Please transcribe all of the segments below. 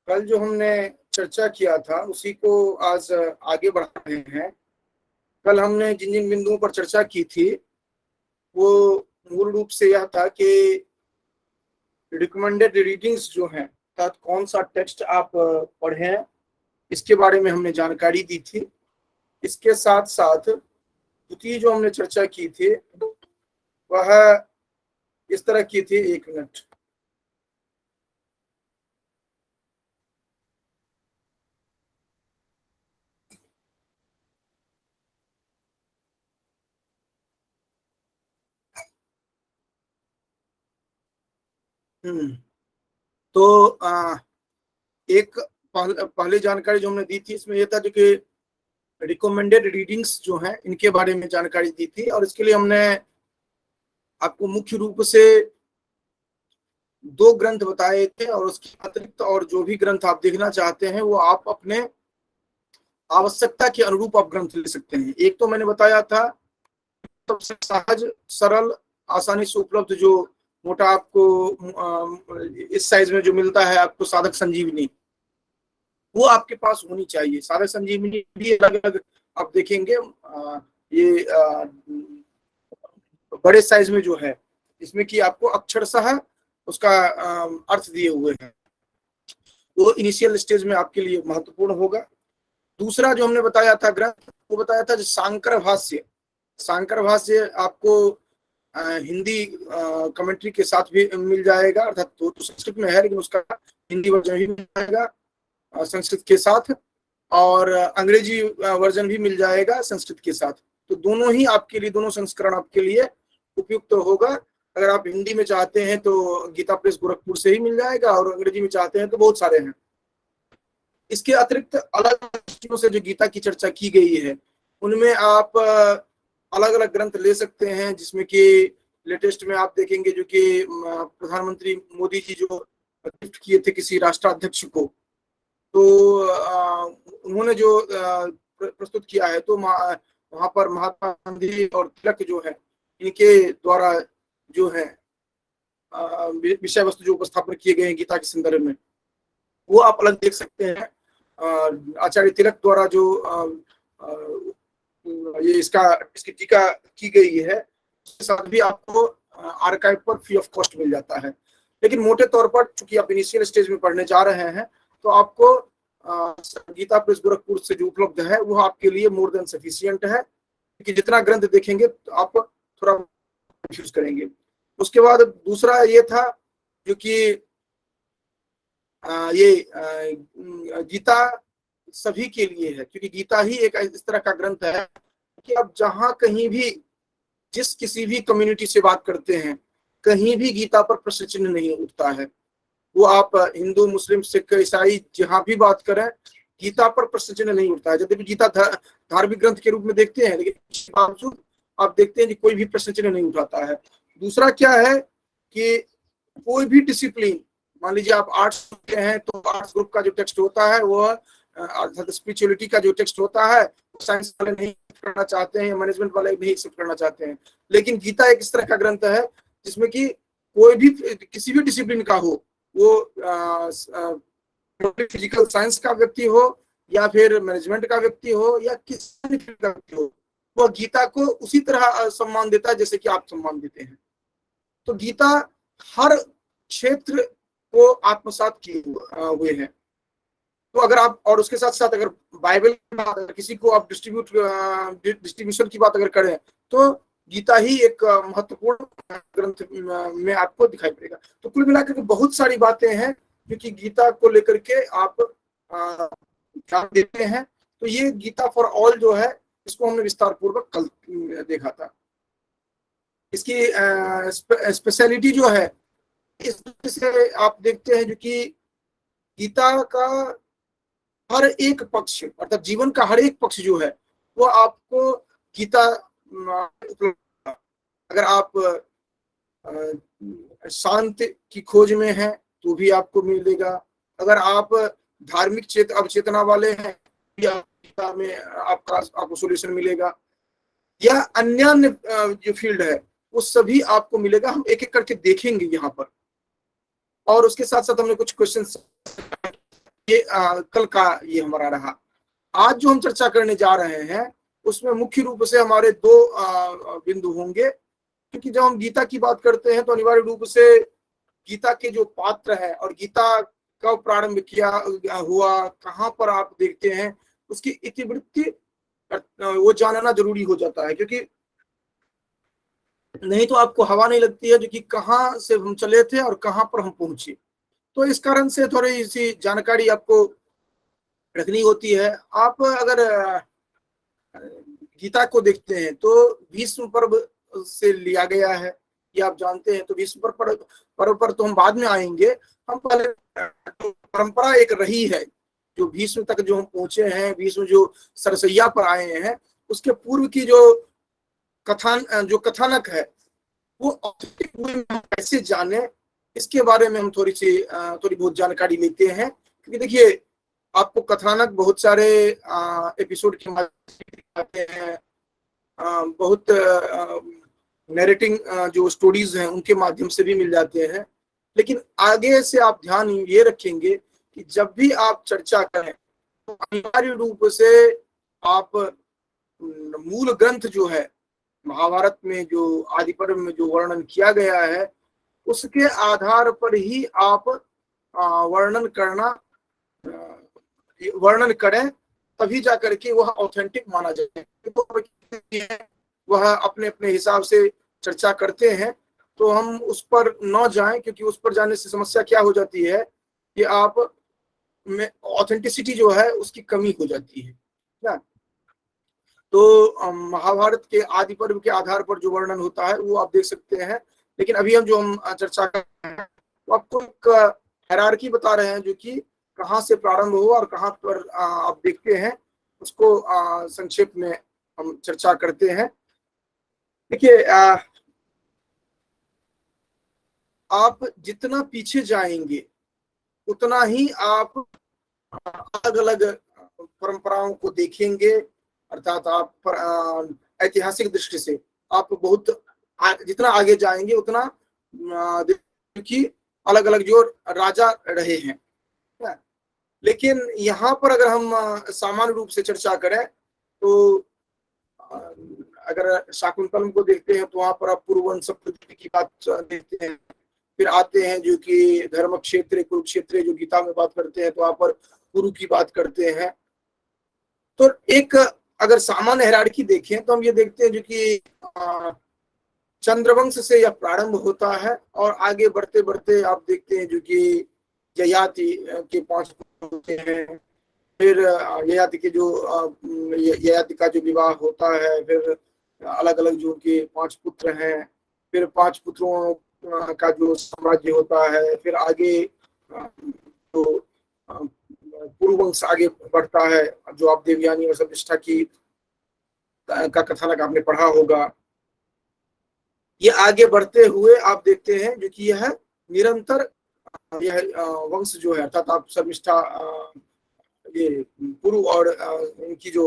कल जो हमने चर्चा किया था उसी को आज आगे बढ़ा रहे हैं। कल हमने जिन जिन बिंदुओं पर चर्चा की थी वो मूल रूप से यह था कि रिकमेंडेड रीडिंग्स जो हैं, अर्थात कौन सा टेक्स्ट आप पढ़ें, इसके बारे में हमने जानकारी दी थी। इसके साथ साथ द्वितीय जो हमने चर्चा की थी वह इस तरह की थी। 1 मिनट। तो एक पहले जानकारी जो हमने दी थी इसमें यह था जो कि रिकमेंडेड रीडिंग्स जो हैं इनके बारे में जानकारी दी थी, और इसके लिए हमने आपको मुख्य रूप से 2 ग्रंथ बताए थे, और उसके अतिरिक्त और जो भी ग्रंथ आप देखना चाहते हैं वो आप अपने आवश्यकता के अनुरूप आप ग्रंथ ले सकते हैं। एक तो मैंने बताया था सबसे सहज, सरल, आसानी से उपलब्ध जो मोटा आपको इस साइज में जो मिलता है आपको, साधक संजीवनी, वो आपके पास होनी चाहिए। साधक संजीवनी भी अलग अलग आप देखेंगे, ये बड़े साइज में जो है इसमें कि आपको अक्षरशः उसका अर्थ दिए हुए हैं, वो इनिशियल स्टेज में आपके लिए महत्वपूर्ण होगा। दूसरा जो हमने बताया था ग्रंथ, वो बताया था शांकर भाष्य। शांकर भाष्य आपको हिंदी कमेंट्री के साथ भी मिल जाएगा, अर्थात तो संस्कृत में है लेकिन उसका हिंदी वर्जन भी मिल जाएगा संस्कृत के साथ, और अंग्रेजी वर्जन भी मिल जाएगा संस्कृत के साथ। तो दोनों ही आपके लिए, दोनों संस्करण आपके लिए उपयुक्त होगा। अगर आप हिंदी में चाहते हैं तो गीता प्रेस गोरखपुर से ही मिल जाएगा, और अंग्रेजी में चाहते हैं तो बहुत सारे हैं। इसके अतिरिक्त अलग दृष्टियों से जो गीता की चर्चा की गई है उनमें आप अलग अलग ग्रंथ ले सकते हैं, जिसमें कि लेटेस्ट में आप देखेंगे जो कि प्रधानमंत्री मोदी जी जो गिफ्ट किए थे किसी राष्ट्राध्यक्ष को, तो उन्होंने जो प्रस्तुत किया है, तो वहां पर महात्मा गांधी और तिलक जो है इनके द्वारा जो है विषय वस्तु जो उपस्थापन किए गए हैं गीता के संदर्भ में, वो आप अलग देख सकते हैं। आचार्य तिलक द्वारा जो ये इसकी टीका की गई है, उसके साथ भी आपको आर्काइव पर फ्री ऑफ कॉस्ट मिल जाता है। लेकिन मोटे तौर पर चूंकि आप इनिशियल स्टेज में पढ़ने जा रहे हैं तो आपको गीता प्रेस गोरखपुर से जो उपलब्ध है वो आपके लिए मोर देन सफिशियंट है, क्योंकि जितना ग्रंथ देखेंगे तो आप थोड़ा कंफ्यूज करेंगे। उसके बाद दूसरा ये था जो कि ये गीता सभी के लिए है, क्योंकि गीता ही एक इस तरह का ग्रंथ है कि आप जहां कहीं भी जिस किसी भी कम्युनिटी से बात करते हैं कहीं भी गीता पर प्रश्न चिन्ह नहीं उठता है। वो आप हिंदू, मुस्लिम, सिख, ईसाई जहां भी बात करें गीता पर प्रश्न चिन्ह नहीं उठता है। यद्यपि गीता धार्मिक ग्रंथ के रूप में देखते हैं, लेकिन इसके बावजूद आप देखते हैं कि कोई भी प्रश्न चिन्ह नहीं उठाता है। दूसरा क्या है कि कोई भी डिसिप्लिन, मान लीजिए आप आर्ट्स के हैं तो आर्ट्स ग्रुप का जो टेक्स्ट होता है वो अर्थात स्पिरिचुअलिटी का जो टेक्स्ट होता है साइंस वाले नहीं करना चाहते हैं, मैनेजमेंट वाले नहीं एक्सेप्ट करना चाहते हैं। लेकिन गीता एक इस तरह का ग्रंथ है जिसमें कि कोई भी किसी भी डिसिप्लिन का हो, वो फिजिकल साइंस का व्यक्ति हो या फिर मैनेजमेंट का व्यक्ति हो या किसी भी फील्ड का व्यक्ति हो, वह गीता को उसी तरह सम्मान देता है जैसे कि आप सम्मान देते हैं। तो गीता हर क्षेत्र को आत्मसात किए हुए हैं। तो अगर आप, और उसके साथ साथ अगर बाइबल किसी को आप डिस्ट्रीब्यूशन की बात अगर करें तो गीता ही एक महत्वपूर्ण ग्रंथ में आपको दिखाई पड़ेगा। तो कुल मिलाकर बहुत सारी बातें हैं जो कि गीता को लेकर के आप ध्यान देते हैं। तो ये गीता फॉर ऑल जो है इसको हमने विस्तार पूर्वक कल देखा था। इसकी स्पेशलिटी जो है इस वजह से आप देखते हैं जो कि गीता का हर एक पक्ष, अर्थात जीवन का हर एक पक्ष जो है वो आपको गीता, अगर आप शांति की खोज में हैं तो भी आपको मिलेगा, अगर आप धार्मिक अवचेतना वाले हैं गीता में आपको सोल्यूशन मिलेगा, या अन्य जो फील्ड है वो सभी आपको मिलेगा। हम एक एक करके देखेंगे यहाँ पर, और उसके साथ साथ हमने कुछ क्वेश्चन ये कल का ये हमारा रहा। आज जो हम चर्चा करने जा रहे हैं उसमें मुख्य रूप से हमारे दो बिंदु होंगे, क्योंकि जब हम गीता की बात करते हैं तो अनिवार्य रूप से गीता के जो पात्र है और गीता कब प्रारंभ किया हुआ, कहाँ पर आप देखते हैं, उसकी इतिवृत्ति वो जानना जरूरी हो जाता है, क्योंकि नहीं तो आपको हवा नहीं लगती है जो कि कहाँ से हम चले थे और कहाँ पर हम पहुंचे। तो इस कारण से थोड़ी सी जानकारी आपको रखनी होती है। आप अगर गीता को देखते हैं तो भीष्म पर्व से लिया गया है, ये आप जानते हैं। तो भीष्म पर्व पर तो हम बाद में आएंगे। हम पहले परंपरा एक रही है जो भीष्म तक जो हम पहुंचे हैं, भीष्म जो सरसैया पर आए हैं, उसके पूर्व की जो कथानक है वो कैसे जाने, इसके बारे में हम थोड़ी बहुत जानकारी लेते हैं। क्योंकि देखिए, आपको कथानक बहुत सारे एपिसोड के माध्यम आते हैं, बहुत नैरेटिंग जो स्टोरीज हैं उनके माध्यम से भी मिल जाते हैं। लेकिन आगे से आप ध्यान ये रखेंगे कि जब भी आप चर्चा करें तो अनिवार्य रूप से आप मूल ग्रंथ जो है महाभारत में, जो आदि पर्व में जो वर्णन किया गया है, उसके आधार पर ही आप वर्णन करें, तभी जाकर के वह ऑथेंटिक माना जाए। वह अपने अपने हिसाब से चर्चा करते हैं तो हम उस पर न जाएं, क्योंकि उस पर जाने से समस्या क्या हो जाती है कि आप में ऑथेंटिसिटी जो है उसकी कमी हो जाती है क्या। तो महाभारत के आदि पर्व के आधार पर जो वर्णन होता है वो आप देख सकते हैं। लेकिन अभी हम चर्चा कर रहे हैं तो आपको एक हायरार्की बता रहे हैं जो कि कहाँ से प्रारंभ हुआ और कहाँ पर आप देखते हैं, उसको संक्षेप में हम चर्चा करते हैं। देखिए, आप जितना पीछे जाएंगे उतना ही आप अलग अलग परंपराओं को देखेंगे, अर्थात आप ऐतिहासिक दृष्टि से आप बहुत जितना आगे जाएंगे उतना की अलग अलग जो राजा रहे हैं। लेकिन यहाँ पर अगर हम सामान्य रूप से चर्चा करें तो अगर शाकुंतलम को देखते हैं तो वहां पर आप पुरुवंश पृथ्वी की बात देखते हैं। फिर आते हैं जो कि धर्म क्षेत्र कुरुक्षेत्र जो गीता में बात करते हैं तो वहां पर कुरु की बात करते हैं। तो एक अगर सामान्य हायरार्की देखें तो हम ये देखते हैं जो कि चंद्रवंश से यह प्रारंभ होता है और आगे बढ़ते बढ़ते आप देखते हैं जो कि ययाति के 5 होते हैं। फिर ययाति के जो ययाति का जो विवाह होता है, फिर अलग अलग जो उनके 5 पुत्र हैं, फिर 5 पुत्रों का जो साम्राज्य होता है, फिर आगे जो पुरुवंश आगे बढ़ता है जो आप देवयानी और शर्मिष्ठा की का कथानक आपने पढ़ा होगा। ये आगे बढ़ते हुए आप देखते हैं जो कि यह निरंतर यह वंश जो है, अर्थात आप शर्मिष्ठा ये पुरु और इनकी जो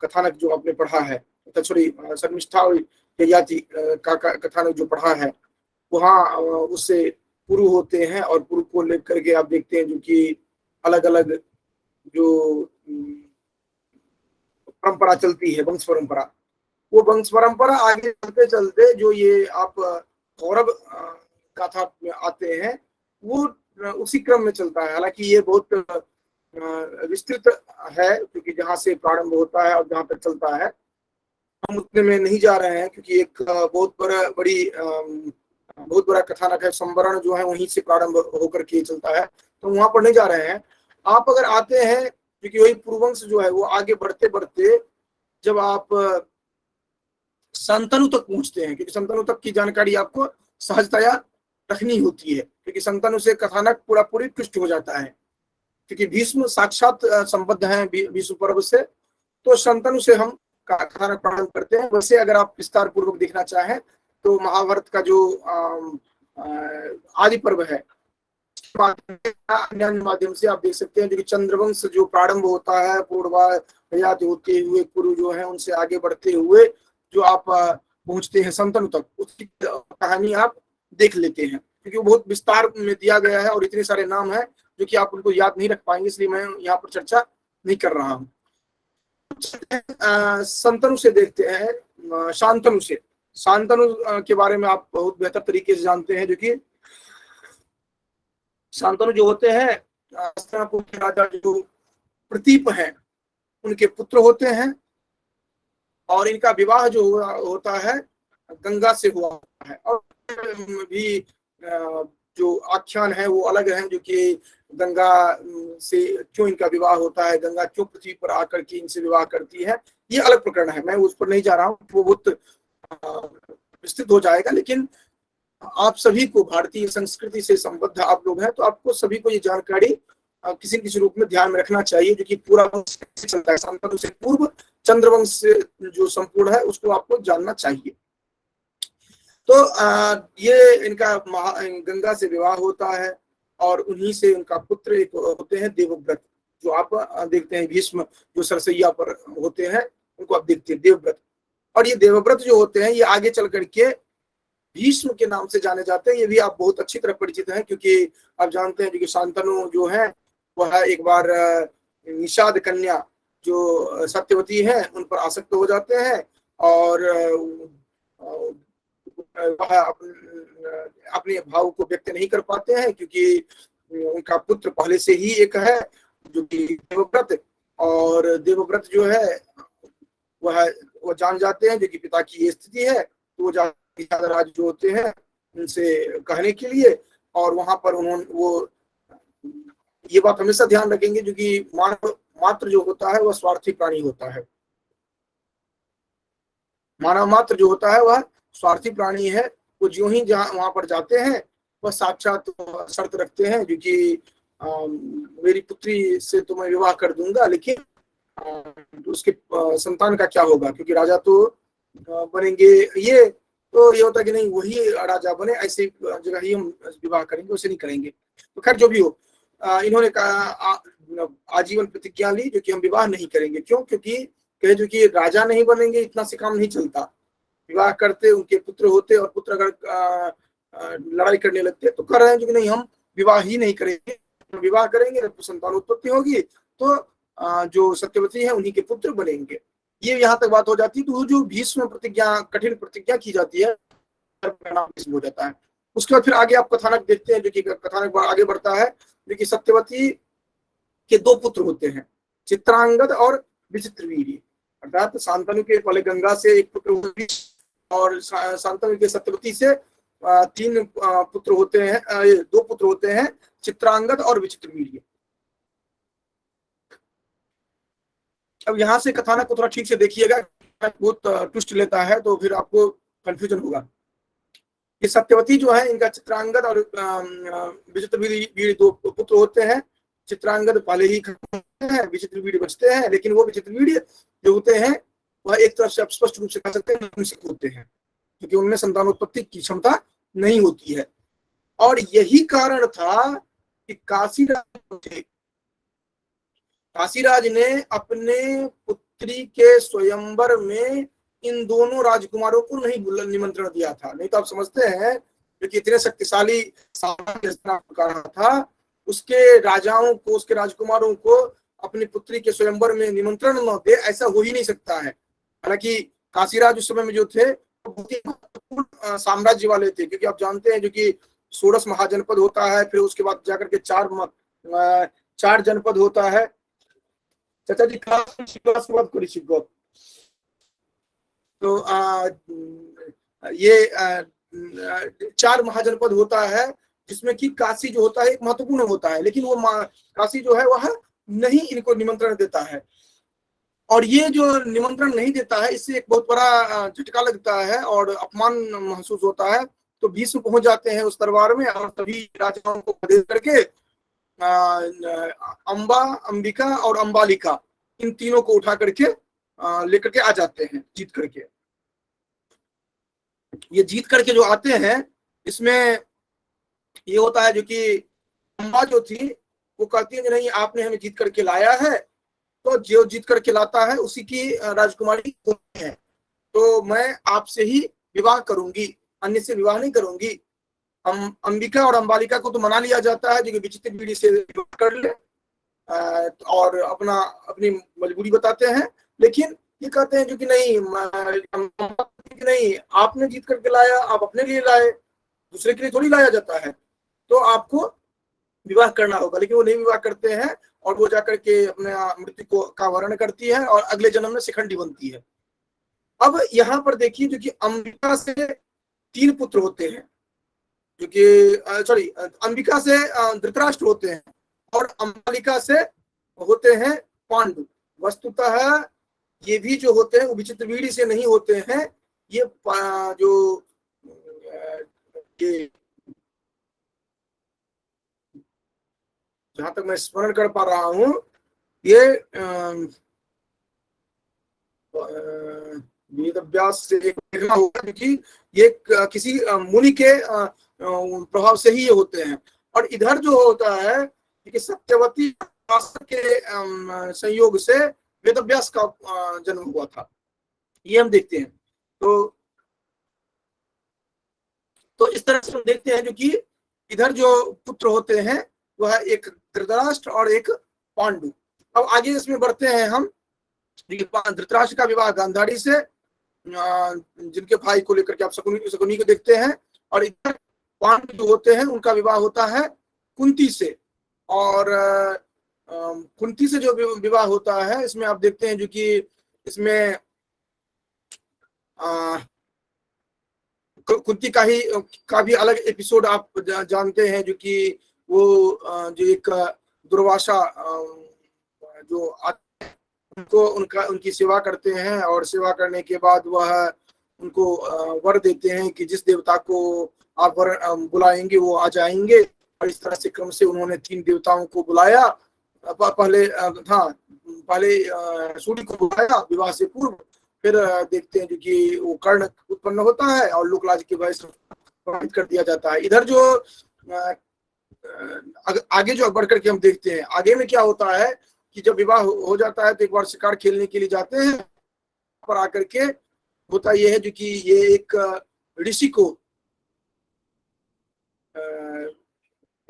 कथानक जो आपने पढ़ा है, सॉरी शर्मिष्ठा और ययाति का कथानक जो पढ़ा है, वहाँ उससे पुरु होते हैं और पुरु को लेकर के आप देखते हैं जो कि अलग अलग जो परंपरा चलती है, वंश परंपरा, वो वंश परंपरा आगे चलते चलते जो ये आप कौरव गाथा में आते हैं वो उसी क्रम में चलता है। हालांकि ये बहुत विस्तृत है क्योंकि जहां से प्रारंभ होता है और जहां तक चलता है हम उतने में नहीं जा रहे हैं, क्योंकि एक बहुत बड़ा कथानक है, संवरण जो है वहीं से प्रारंभ होकर के चलता है, तो वहां पर नहीं जा रहे हैं। आप अगर आते हैं क्योंकि वही पूर्वंश जो है वो आगे बढ़ते बढ़ते जब आप संतनु तक पहुंचते हैं, क्योंकि संतनु तक की जानकारी आपको सहजतया रखनी होती है, क्योंकि संतनु से कथानक पूरा पूरी पृष्ठ हो जाता है, क्योंकि भीष्म साक्षात संबद्ध हैं भीष्म पर्व से, तो संतनु से हम कथानक प्रारंभ करते हैं। वैसे अगर आप विस्तार पूर्वक देखना चाहें तो महाभारत का जो आदि पर्व है माध्यम से आप देख सकते हैं, जो कि चंद्रवंश जो प्रारंभ होता है पूर्वा होते हुए पुरु जो है उनसे आगे बढ़ते हुए जो आप पहुंचते हैं संतनु तक, उसकी कहानी आप देख लेते हैं, क्योंकि वो बहुत विस्तार में दिया गया है और इतने सारे नाम हैं जो कि आप उनको याद नहीं रख पाएंगे, इसलिए मैं यहाँ पर चर्चा नहीं कर रहा हूँ। संतनु से देखते हैं, शांतनु से। शांतनु के बारे में आप बहुत बेहतर तरीके से जानते हैं, जो कि शांतनु जो होते हैं हस्तिनापुर के राजा जो प्रतीप हैं उनके पुत्र होते हैं, और इनका विवाह जो होता है गंगा से हुआ है। और भी जो आख्यान है वो अलग है, जो कि गंगा से क्यों इनका विवाह होता है, गंगा क्यों पृथ्वी पर आकर के इनसे विवाह करती है, ये अलग प्रकरण है, मैं उस पर नहीं जा रहा हूँ, वो बहुत विस्तृत हो जाएगा। लेकिन आप सभी को, भारतीय संस्कृति से संबद्ध आप लोग हैं, तो आपको सभी को ये जानकारी किसी न किसी रूप में ध्यान में रखना चाहिए, जो कि पूरा वंश चलता है। शांतनु से पूर्व चंद्रवंश से जो संपूर्ण है उसको आपको जानना चाहिए। तो ये इनका गंगा से विवाह होता है, और उन्हीं से उनका पुत्र एक होते हैं देवव्रत, जो आप देखते हैं भीष्म जो सरसैया पर होते हैं उनको आप देखते हैं देवव्रत। और ये देवव्रत जो होते हैं ये आगे चल करके भीष्म के नाम से जाने जाते हैं। ये भी आप बहुत अच्छी तरह परिचित हैं, क्योंकि आप जानते हैं कि शांतनु जो है वह एक बार निषाद कन्या जो सत्यवती है उन पर आसक्त हो जाते हैं, और वह अपने भाव को व्यक्त नहीं कर पाते हैं, क्योंकि उनका पुत्र पहले से ही एक है जो कि देवव्रत, और देवव्रत जो है वह जान जाते हैं जो कि पिता की ये स्थिति है, तो वो राज जो होते हैं उनसे कहने के लिए, और वहां पर उन्होंने वो ये बात हमेशा ध्यान रखेंगे जो कि मानव मात्र जो होता है वह स्वार्थी प्राणी होता है। मानव मात्र जो होता है वह स्वार्थी प्राणी है। वो जो ही जहां वहां पर जाते हैं वह साक्षात शर्त रखते हैं जो कि मेरी पुत्री से तो मैं विवाह कर दूंगा, लेकिन उसके संतान का क्या होगा, क्योंकि राजा तो बनेंगे ये, तो ये होता है कि नहीं वही राजा बने, ऐसे जगह ही हम विवाह करेंगे, उसे नहीं करेंगे। तो खैर जो भी हो, इन्होंने कहा आजीवन प्रतिज्ञा ली जो कि हम विवाह नहीं करेंगे। क्यों? क्योंकि कहे जो कि राजा नहीं बनेंगे इतना से काम नहीं चलता, विवाह करते उनके पुत्र होते, और पुत्र अगर लड़ाई करने लगते तो कर रहे हैं जो कि नहीं हम विवाह ही नहीं करेंगे, विवाह करेंगे तो संतान उत्पत्ति होगी, तो जो सत्यवती है उन्हीं के पुत्र बनेंगे। ये यहाँ तक बात हो जाती है। तो जो भीष्म प्रतिज्ञा, कठिन प्रतिज्ञा की जाती है, नाम भीष्म हो जाता है। उसके बाद फिर आगे आप कथानक देखते हैं जो कि कथानक आगे बढ़ता है, जो कि सत्यवती के दो पुत्र होते हैं, चित्रांगद और विचित्रवीर्य। अर्थात शांतनु के पहले गंगा से एक पुत्र हुए, और शांतनु के सत्यवती से तीन पुत्र होते हैं, दो पुत्र होते हैं, चित्रांगद और विचित्रवीर्य। अब यहाँ से कथानक को थोड़ा ठीक से देखिएगा, बहुत ट्विस्ट लेता है तो फिर आपको कंफ्यूजन होगा। ये सत्यवती जो है इनका चित्रांगद और विचित्रवीर्य दो पुत्र होते हैं। चित्रांगद पहले ही है, विचित्रवीर्य बचते हैं, लेकिन वो विचित्रवीर्य जो होते हैं वह एक तरफ से आप स्पष्ट रूप से कह सकते हैं होते हैं, क्योंकि उनमें संतानोत्पत्ति की क्षमता नहीं होती है। और यही कारण था कि काशीराज ने अपने पुत्री के स्वयंवर में इन दोनों राजकुमारों को नहीं निमंत्रण दिया था। नहीं तो आप समझते हैं कि इतने शक्तिशाली रहा था, उसके राजाओं को, उसके राजकुमारों को अपनी पुत्री के स्वयंवर में निमंत्रण न दे, ऐसा हो ही नहीं सकता है। हालांकि काशीराज उस समय में जो थे बहुत ही महत्वपूर्ण साम्राज्य वाले थे, क्योंकि आप जानते हैं जो कि 16 महाजनपद होता है, फिर उसके बाद जाकर के चार जनपद होता है। चाचा जी तो ये 4 महाजनपद होता है, जिसमें कि काशी जो होता है एक महत्वपूर्ण होता है, लेकिन वो काशी जो है वह नहीं इनको निमंत्रण देता है। और ये जो निमंत्रण नहीं देता है, इससे एक बहुत बड़ा झटका लगता है और अपमान महसूस होता है। तो भीष्म पहुंच जाते हैं उस दरबार में, और सभी राजाओं को आदेश करके अंबा, अंबिका और अंबालिका, इन तीनों को उठा करके लेकर के आ जाते हैं जीत करके। ये जीत करके जो आते हैं, इसमें ये होता है जो कि अंबा जो थी वो कहती है कि नहीं आपने हमें जीत करके लाया है, तो जो जीत करके लाता है उसी की राजकुमारी है, तो मैं आपसे ही विवाह करूंगी, अन्य से विवाह नहीं करूंगी। अंबिका और अंबालिका को तो मना लिया जाता है जो कि विचित्र बीड़ी से कर ले और अपनी मजबूरी बताते हैं, लेकिन ये कहते हैं जो कि नहीं, नहीं आपने जीत करके लाया, आप अपने लिए लाए, दूसरे के लिए थोड़ी लाया जाता है, तो आपको विवाह करना होगा। लेकिन वो नहीं विवाह करते हैं और वो जाकर के अपने मृत्यु को का वर्ण करती है और अगले जन्म में शिखंडी बनती है। अब यहाँ पर देखिए जो कि अंबिका से 3 पुत्र होते हैं, जो कि सॉरी अंबिका से धृतराष्ट्र होते हैं और अंबालिका से होते हैं पांडु। वस्तुतः ये भी जो होते हैं वो विचित्र बीड़ी से नहीं होते हैं, ये जो ये जहां तक मैं स्मरण कर पा रहा हूं, ये वेदव्यास से देखना होगा क्योंकि ये किसी मुनि के प्रभाव से ही ये होते हैं। और इधर जो होता है कि सत्यवती के संयोग से वेदव्यास का जन्म हुआ था, ये हम देखते हैं। तो इस तरह से हम देखते हैं जो कि इधर जो पुत्र होते हैं वह एक धृतराष्ट्र और एक पांडु। अब आगे इसमें बढ़ते हैं हम। धृतराष्ट्र का विवाह गांधारी से, जिनके भाई को लेकर के आप शकुनी को देखते हैं, और इधर पांडु जो होते हैं उनका विवाह होता है कुंती से। और कुंती से जो विवाह होता है इसमें आप देखते हैं जो कि इसमें कुंती का भी अलग एपिसोड आप जानते हैं, जो कि वो जो एक दुर्वासा जो उनको उनकी सेवा करते हैं और सेवा करने के बाद वह उनको वर देते हैं कि जिस देवता को आप वर बुलाएंगे वो आ जाएंगे। और इस तरह से क्रम से उन्होंने 3 देवताओं को बुलाया। पहले सूर्य को बुलाया विवाह से पूर्व, फिर देखते हैं जो कि वो कर्ण उत्पन्न होता है और लोकलाज के वजह से प्रभावित कर दिया जाता है। इधर जो आगे जो बढ़ करके हम देखते हैं, आगे में क्या होता है कि जब विवाह हो जाता है तो एक बार शिकार खेलने के लिए जाते हैं, पर आकर के होता यह है जो कि ये एक ऋषि को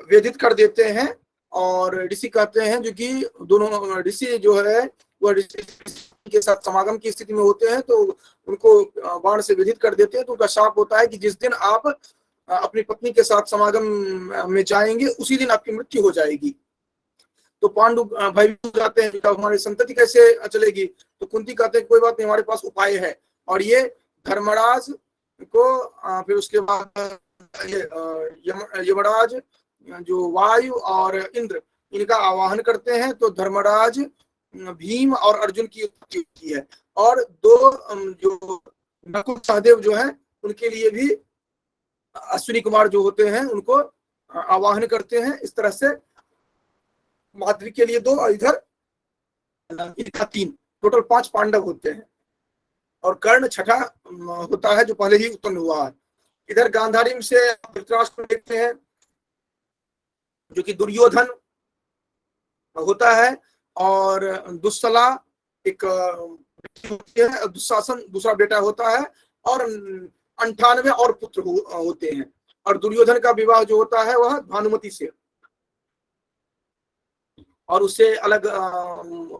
वेदित कर देते हैं। और ऋषि कहते हैं जो कि दोनों ऋषि जो है वह ऋषि के साथ समागम की स्थिति में होते हैं, तो उनको बाण से वेदित कर देते हैं। तो उनका शाप होता है कि जिस दिन आप अपनी पत्नी के साथ समागम में जाएंगे उसी दिन आपकी मृत्यु हो जाएगी। तो पांडु भाई जाते हैं, तो हमारी संतति कैसे चलेगी? तो कुंती कहते हैं कोई बात नहीं, हमारे पास उपाय है। और ये धर्मराज को फिर उसके बाद यमराज जो वायु और इंद्र इनका आवाहन करते हैं। तो धर्मराज भीम और अर्जुन की होती है, और 2 जो नकुल सहदेव जो है उनके लिए भी अश्विनी कुमार जो होते हैं उनको आवाहन करते हैं। इस तरह से माद्री के लिए 2 और इधर इनका 3, टोटल 5 पांडव होते हैं। और कर्ण छठा होता है जो पहले ही उत्पन्न हुआ है। इधर गांधारी से धृतराष्ट्र देखते हैं जो कि दुर्योधन होता है, और दुस्सला एक दुशासन दूसरा बेटा होता है, और 98 और पुत्र होते हैं। और दुर्योधन का विवाह जो होता है वह भानुमति से, और उससे अलग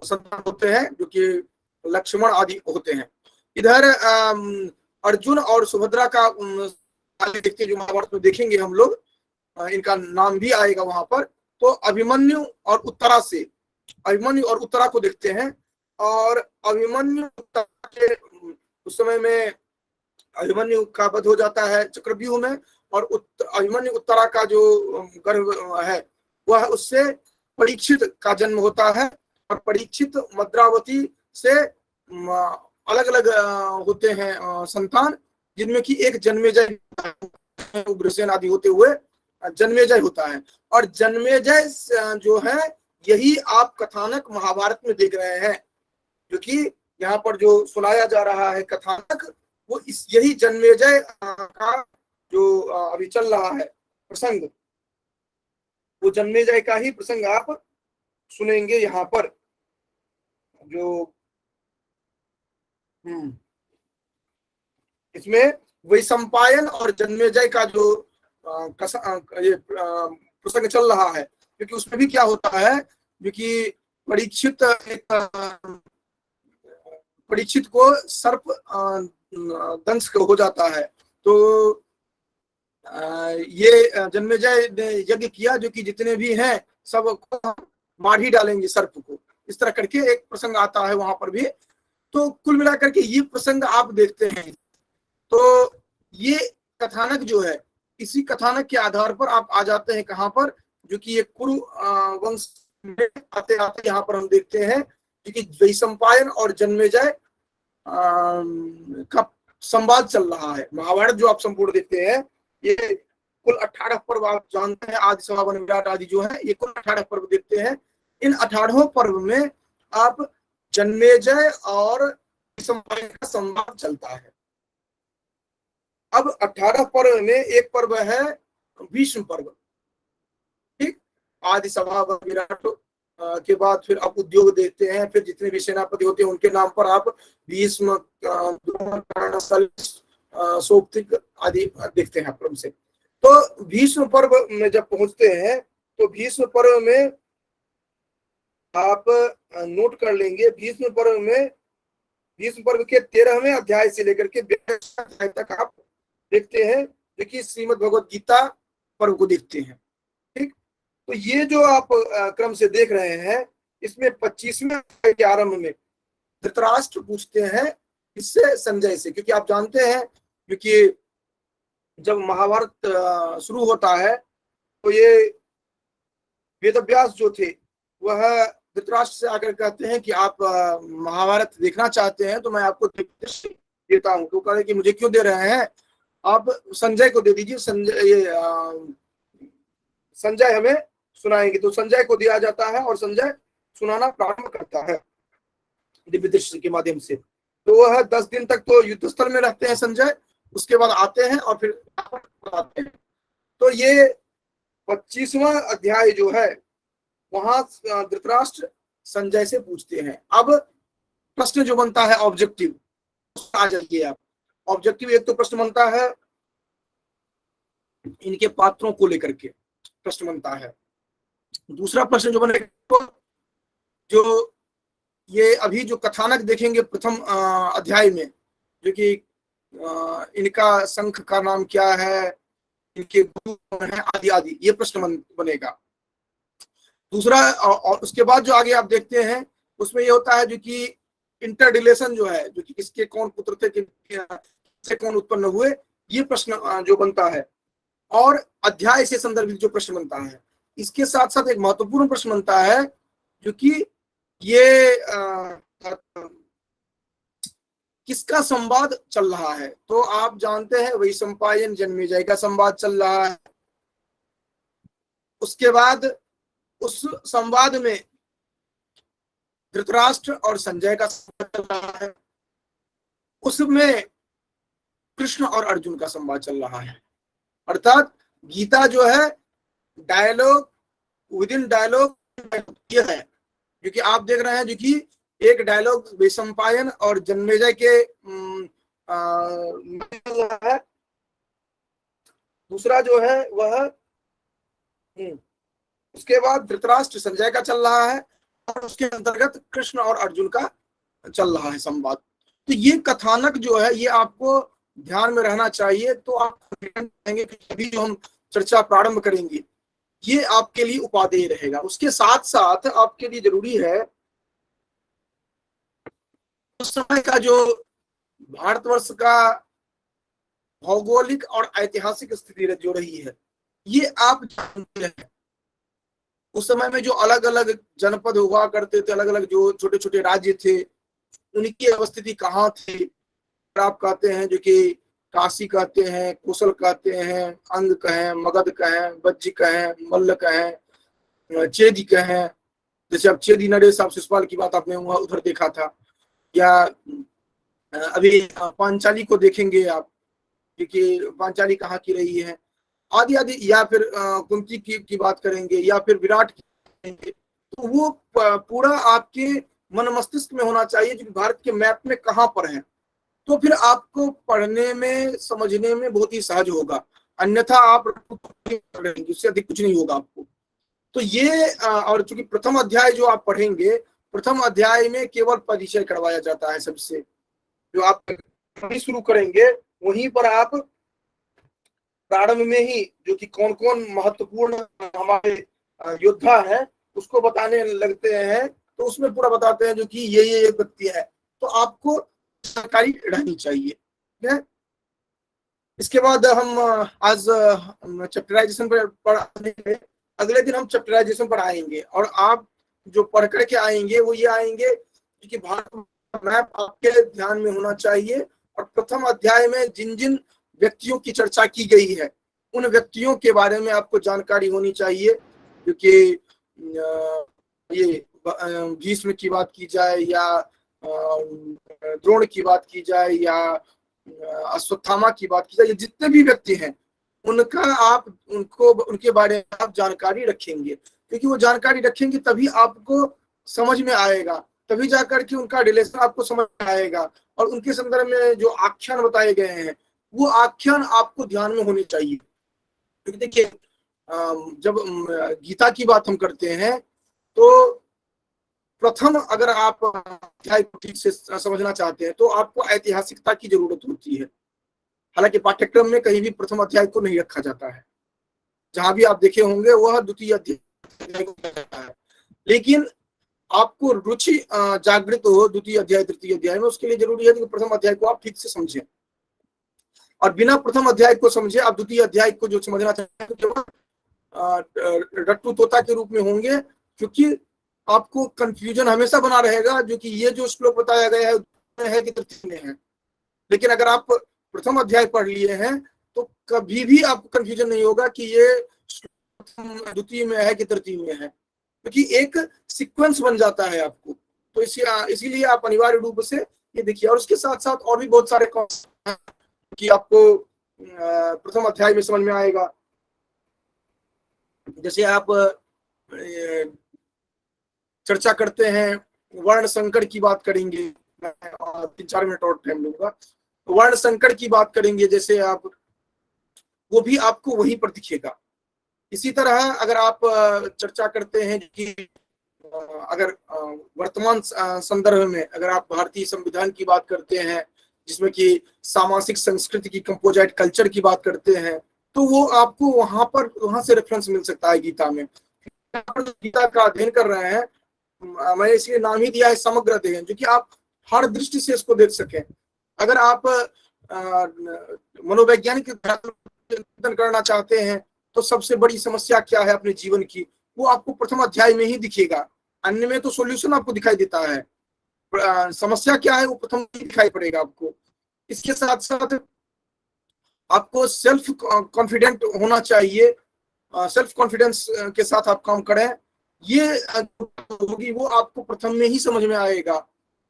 संतान होते हैं जो कि लक्ष्मण आदि होते हैं। इधर अर्जुन और सुभद्रा का देखते जो महाभारत में देखेंगे हम लोग, इनका नाम भी आएगा वहां पर। तो अभिमन्यु और उत्तरा को देखते हैं। और अभिमन्यु के उस समय में अभिमन्यु का वध हो जाता है चक्रव्यूह में, और अभिमन्यु उत्तरा का जो गर्भ है वह उससे परीक्षित का जन्म होता है। और परीक्षित मद्रावती से अलग अलग होते हैं संतान, जिनमें कि एक जन्मेजय उग्रसेन आदि होते हुए जन्मेजय होता है। और जन्मेजय जो है यही आप कथानक महाभारत में देख रहे हैं, जो कि यहाँ पर जो सुनाया जा रहा है कथानक, वो यही जन्मेजय का जो अभी चल रहा है प्रसंग, वो जन्मेजय का ही प्रसंग आप सुनेंगे यहाँ पर। जो इसमें वैशंपायन और जन्मेजय का जो ये प्रसंग चल रहा है, क्योंकि उसमें भी क्या होता है, क्योंकि परीक्षित को सर्प दंश हो जाता है। तो ये जन्मेजय ने यज्ञ किया, जो कि जितने भी हैं सब मार ही डालेंगे सर्प को, इस तरह करके एक प्रसंग आता है वहां पर भी। तो कुल मिलाकर के ये प्रसंग आप देखते हैं, तो ये कथानक जो है, इसी कथानक के आधार पर आप आ जाते हैं कहां पर, जो कि ये कुरु वंश में आते आते यहाँ पर हम देखते हैं कि वैशंपायन और जन्मेजय का संवाद चल रहा है। महाभारत जो आप संपूर्ण देखते हैं, ये कुल 18 पर्व आप जानते हैं, आदि समावन विराट आदि जो है, ये कुल 18 पर्व देखते हैं। इन 18 पर्व में आप जन्मेजय और वैशंपायन का संवाद चलता है। अब 18 पर्व में एक पर्व है भीष्म पर्व, ठीक। आदि सभा विराट के बाद फिर आप उद्योग देखते हैं, फिर जितने भी सेनापति होते हैं उनके नाम पर आप भीष्म, सोक्तिक आदि देखते हैं क्रम से। तो भीष्म पर्व में जब पहुंचते हैं, तो भीष्म पर्व में आप नोट कर लेंगे, भीष्म पर्व के 13वें अध्याय से लेकर के 42वें अध्याय तक आप देखते हैं, देखिए श्रीमद् भगवद गीता पर्व को देखते हैं, ठीक। तो ये जो आप क्रम से देख रहे हैं, इसमें 25वें अध्याय के आरंभ में धृतराष्ट्र पूछते हैं इससे संजय से, क्योंकि आप जानते हैं, क्योंकि जब महाभारत शुरू होता है तो ये वेदव्यास जो थे वह धृतराष्ट्र से आकर कहते हैं कि आप महाभारत देखना चाहते हैं तो मैं आपको देता हूँ। तो कह कि मुझे क्यों दे रहे हैं, आप संजय को दे दीजिए, संजय हमें सुनाएंगे। तो संजय को दिया जाता है और संजय सुनाना प्रारंभ करता है दिव्य दृष्टि के माध्यम से। तो वह 10 दिन तक तो युद्ध स्थल में रहते हैं संजय, उसके बाद आते हैं और फिर आते हैं। तो ये 25वां अध्याय जो है, वहां धृतराष्ट्र संजय से पूछते हैं। अब प्रश्न जो बनता है ऑब्जेक्टिव, आ जाइए आप। ऑब्जेक्टिव एक तो प्रश्न बनता है इनके पात्रों को लेकर के प्रश्न बनता है। दूसरा प्रश्न जो बनेगा, जो ये अभी जो कथानक देखेंगे प्रथम अध्याय में, जो कि इनका शंख का नाम क्या है, इनके गुरु कौन है, आदि आदि, ये प्रश्न बनेगा। दूसरा, और उसके बाद जो आगे आप देखते हैं उसमें ये होता है जो कि इंटर रिलेशन जो है, जो कि किसके कौन पुत्र थे, किससे कौन उत्पन्न हुए, ये प्रश्न जो बनता है। और अध्याय से संदर्भित जो प्रश्न बनता है, इसके साथ साथ एक महत्वपूर्ण प्रश्न बनता है जो कि ये किसका संवाद चल रहा है। तो आप जानते हैं वैशंपायन जन्मेजय का संवाद चल रहा है। उसके बाद उस संवाद में धृतराष्ट्र और संजय का संवाद चल रहा है। उसमें कृष्ण और अर्जुन का संवाद चल रहा है। अर्थात गीता जो है डायलॉग विद इन डायलॉग ये है, क्योंकि आप देख रहे हैं जो कि एक डायलॉग वैशंपायन और जन्मेजय के है, दूसरा जो है वह उसके बाद धृतराष्ट्र संजय का चल रहा है, और उसके अंतर्गत कृष्ण और अर्जुन का चल रहा है संवाद। तो ये कथानक जो है ये आपको ध्यान में रहना चाहिए। तो आप कहेंगे कि अभी जो हम चर्चा प्रारंभ करेंगे ये आपके लिए उपादेय रहेगा। उसके साथ साथ आपके लिए जरूरी है उस समय का जो भारतवर्ष का भौगोलिक और ऐतिहासिक स्थिति जो रही है, ये आप जानते हैं। उस समय में जो अलग अलग जनपद हुआ करते थे, अलग अलग जो छोटे छोटे राज्य थे, उनकी अवस्थिति कहाँ थी। आप कहते हैं जो कि काशी कहते हैं, कुशल कहते हैं, अंग कहें, मगध कहें, वज्ज कहें, मल्ल कहें, चेदी कहें। जैसे अब चेदी नरेश आप शिशुपाल की बात आपने वहां उधर देखा था, या अभी पांचाली को देखेंगे आप क्योंकि पांचाली कहाँ की रही है, आदि आदि, या फिर कुंती की बात करेंगे, या फिर विराट की करेंगे। तो वो पूरा आपके मन मस्तिष्क में होना चाहिए जो भारत के मैप में कहाँ पर है। तो फिर आपको पढ़ने में समझने में बहुत ही सहज होगा। अन्यथा आप रहेंगे, उससे अधिक कुछ नहीं होगा आपको। तो ये और चूंकि प्रथम अध्याय जो आप पढ़ेंगे, प्रथम अध्याय में केवल परिचय करवाया जाता है सबसे। जो आप शुरू करेंगे वहीं पर आप प्रारंभ में ही जो कि कौन कौन महत्वपूर्ण हमारे योद्धा है उसको बताने लगते हैं, तो उसमें पूरा बताते हैं जो कि ये व्यक्ति है, तो आपको जानकारी रहनी चाहिए। ठीक है। इसके बाद हम आज चैप्टराइजेशन पर पढ़ाएंगे, अगले दिन हम चैप्टराइजेशन पर आएंगे, और आप जो पढ़ करके आएंगे वो ये आएंगे कि भारत मैप आपके ध्यान में होना चाहिए, और प्रथम अध्याय में जिन जिन व्यक्तियों की चर्चा की गई है उन व्यक्तियों के बारे में आपको जानकारी होनी चाहिए, क्योंकि ये भीष्म की बात की जाए या द्रोण की बात की जाए या अश्वत्थामा की बात की जाए, जितने भी व्यक्ति हैं उनका आप उनके बारे में आप जानकारी रखेंगे, क्योंकि वो जानकारी रखेंगे तभी आपको समझ में आएगा, तभी जाकर के उनका रिलेशन आपको समझ में आएगा, और उनके संदर्भ में जो आख्यान बताए गए हैं वो आख्यान आपको ध्यान में होने चाहिए। क्योंकि देखिए जब गीता की बात हम करते हैं तो प्रथम अगर आप अध्याय को ठीक से समझना चाहते हैं तो आपको ऐतिहासिकता की जरूरत होती है। हालांकि पाठ्यक्रम में कहीं भी प्रथम अध्याय को नहीं रखा जाता है, जहां भी आप देखे होंगे वह द्वितीय अध्याय को रखा है, लेकिन आपको रुचि जागृत हो द्वितीय अध्याय तृतीय अध्याय में, उसके लिए जरूरी है कि प्रथम अध्याय को आप ठीक से समझें, और बिना प्रथम अध्याय को समझे आप द्वितीय अध्याय को जो समझना चाहते हैं रट्टू तोता के रूप में होंगे, क्योंकि आपको कंफ्यूजन हमेशा बना रहेगा जो कि ये जो श्लोक बताया गया है कि तृतीय में है, लेकिन अगर आप प्रथम अध्याय पढ़ लिए हैं तो कभी भी आपको कंफ्यूजन नहीं होगा कि ये द्वितीय में है कि तृतीय में है, क्योंकि एक सीक्वेंस बन जाता है आपको। तो इसीलिए आप अनिवार्य रूप से ये देखिए, और उसके साथ साथ और भी बहुत सारे कि आपको प्रथम अध्याय में समझ में आएगा। जैसे आप चर्चा करते हैं वर्ण संकर की बात करेंगे, 3-4 मिनट और टाइम लूंगा, वर्ण संकर की बात करेंगे, जैसे आप वो भी आपको वहीं पर दिखेगा। इसी तरह अगर आप चर्चा करते हैं कि अगर वर्तमान संदर्भ में अगर आप भारतीय संविधान की बात करते हैं जिसमें कि सामाजिक संस्कृति की कंपोजिट कल्चर की बात करते हैं, तो वो आपको वहां से रेफरेंस मिल सकता है गीता में। गीता का अध्ययन कर रहे हैं, मैंने इसलिए नाम ही दिया है समग्र अध्ययन, जो कि आप हर दृष्टि से इसको देख सकें। अगर आप मनोवैज्ञानिक चिंतन करना चाहते हैं तो सबसे बड़ी समस्या क्या है अपने जीवन की, वो आपको प्रथम अध्याय में ही दिखेगा, अन्य में तो सॉल्यूशन आपको दिखाई देता है, समस्या क्या है वो प्रथम दिखाई पड़ेगा आपको। इसके साथ साथ आपको सेल्फ कॉन्फिडेंट होना चाहिए, सेल्फ कॉन्फिडेंस के साथ आप काम करें, ये होगी वो आपको प्रथम में ही समझ में आएगा।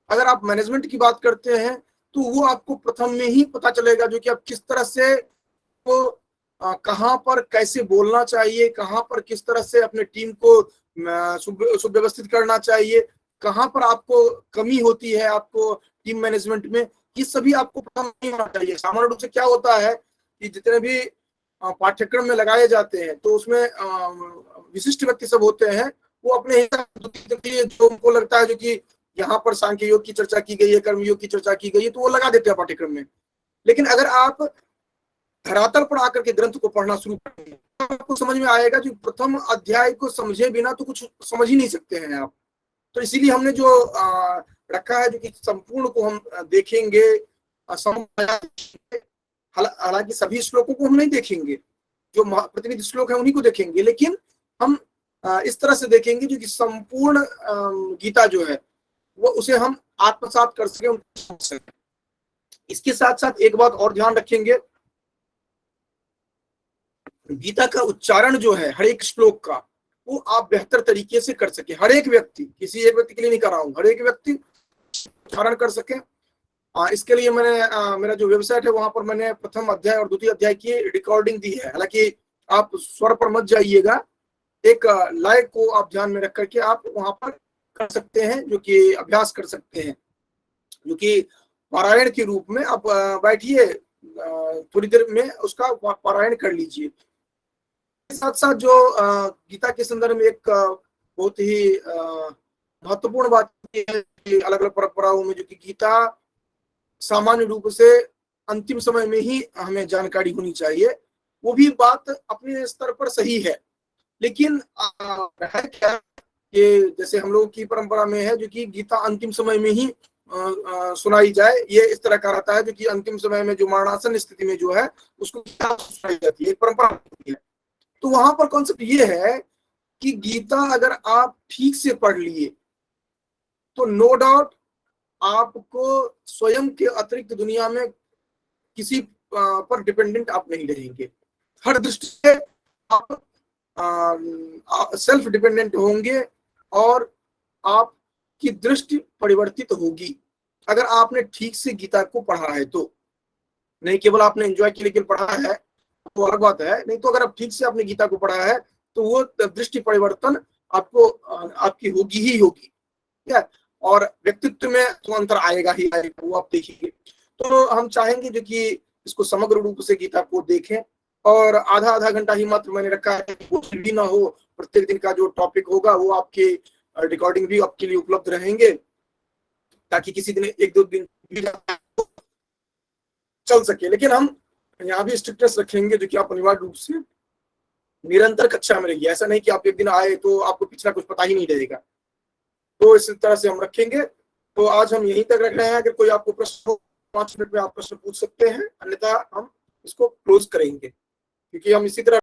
अगर आप मैनेजमेंट की बात करते हैं तो वो आपको प्रथम में ही पता चलेगा, जो कि आप किस तरह से वो कहाँ पर कैसे बोलना चाहिए, कहाँ पर किस तरह से अपने टीम को सुव्यवस्थित करना चाहिए, कहाँ पर आपको कमी होती है आपको टीम मैनेजमेंट में, ये सभी आपको प्रथम नहीं होना चाहिए। सामान्य रूप से क्या होता है कि जितने भी पाठ्यक्रम में लगाए जाते हैं तो उसमें विशिष्ट व्यक्ति सब होते हैं, वो अपने हिसाब से जो उनको लगता है जो कि यहाँ पर सांख्य योग की चर्चा की गई है, कर्म योग की चर्चा की गई है, तो वो लगा देते हैं पाठ्यक्रम में। लेकिन अगर आप धरातल पर आकर के ग्रंथ को पढ़ना शुरू करेंगे तो आपको समझ में आएगा कि प्रथम अध्याय को समझे बिना तो कुछ समझ ही नहीं सकते हैं आप। तो इसीलिए हमने जो रखा है जो कि संपूर्ण को हम देखेंगे, हालांकि सभी श्लोकों को हम नहीं देखेंगे, जो प्रतिनिधि श्लोक है उन्हीं को देखेंगे, लेकिन हम इस तरह से देखेंगे जो कि संपूर्ण गीता जो है वो उसे हम आत्मसात कर सके। इसके साथ साथ एक बात और ध्यान रखेंगे, गीता का उच्चारण जो है हर एक श्लोक का वो आप बेहतर तरीके से कर सके, हर एक व्यक्ति, किसी एक व्यक्ति के लिए नहीं कर रहा हूं, हर एक व्यक्ति उच्चारण कर सके। इसके लिए मैंने मेरा जो वेबसाइट है वहां पर मैंने प्रथम अध्याय और द्वितीय अध्याय की रिकॉर्डिंग दी है। हालांकि आप स्वर पर मत जाइएगा, एक लय को आप ध्यान में रख करके आप वहां पर कर सकते हैं, जो कि अभ्यास कर सकते हैं, जो कि पारायण के रूप में आप बैठिए थोड़ी देर में उसका पारायण कर लीजिए। साथ साथ जो गीता के संदर्भ में एक बहुत ही महत्वपूर्ण बात है कि अलग अलग परंपराओं में जो कि गीता सामान्य रूप से अंतिम समय में ही हमें जानकारी होनी चाहिए, वो भी बात अपने स्तर पर सही है। लेकिन है क्या कि जैसे हम लोगों की परंपरा में है जो कि गीता अंतिम समय में ही सुनाई जाए, ये इस तरह का रहता है जो कि अंतिम समय में जो मरणासन स्थिति में जो है उसको सुनाई जाती है, परंपरा है। तो वहां पर कॉन्सेप्ट ये है कि गीता अगर आप ठीक से पढ़ लिए तो नो डाउट आपको स्वयं के अतिरिक्त दुनिया में किसी पर डिपेंडेंट आप नहीं रहेंगे। हर दृष्टि से आप सेल्फ डिपेंडेंट होंगे और आपकी दृष्टि परिवर्तित होगी अगर आपने ठीक से गीता को पढ़ा है तो। नहीं केवल आपने एंजॉय के लिए पढ़ा है वो अलग बात है, नहीं तो अगर आप ठीक से आपने गीता को पढ़ा है तो वो दृष्टि परिवर्तन आपको आपकी होगी ही होगी, ठीक है। और व्यक्तित्व में तो अंतर आएगा ही आएगा, वो आप देखिए। तो हम चाहेंगे जो कि इसको समग्र रूप से गीता को देखें, और आधा आधा घंटा ही मात्र मैंने रखा है, वो भी ना हो। प्रत्येक दिन का जो टॉपिक होगा वो आपके रिकॉर्डिंग भी आपके लिए उपलब्ध रहेंगे, ताकि किसी दिन एक दो दिन चल सके। लेकिन हम यहाँ भी स्ट्रिक्टनेस रखेंगे जो कि आप अनिवार्य रूप से निरंतर कक्षा में रहिए। ऐसा नहीं कि आप एक दिन आए तो आपको पिछला कुछ पता ही नहीं रहेगा, तो इस तरह से हम रखेंगे। तो आज हम यहीं तक रख रहे हैं। अगर कोई आपको प्रश्न हो 5 मिनट में आप प्रश्न पूछ सकते हैं, अन्यथा हम इसको क्लोज करेंगे, क्योंकि हम इसी तरह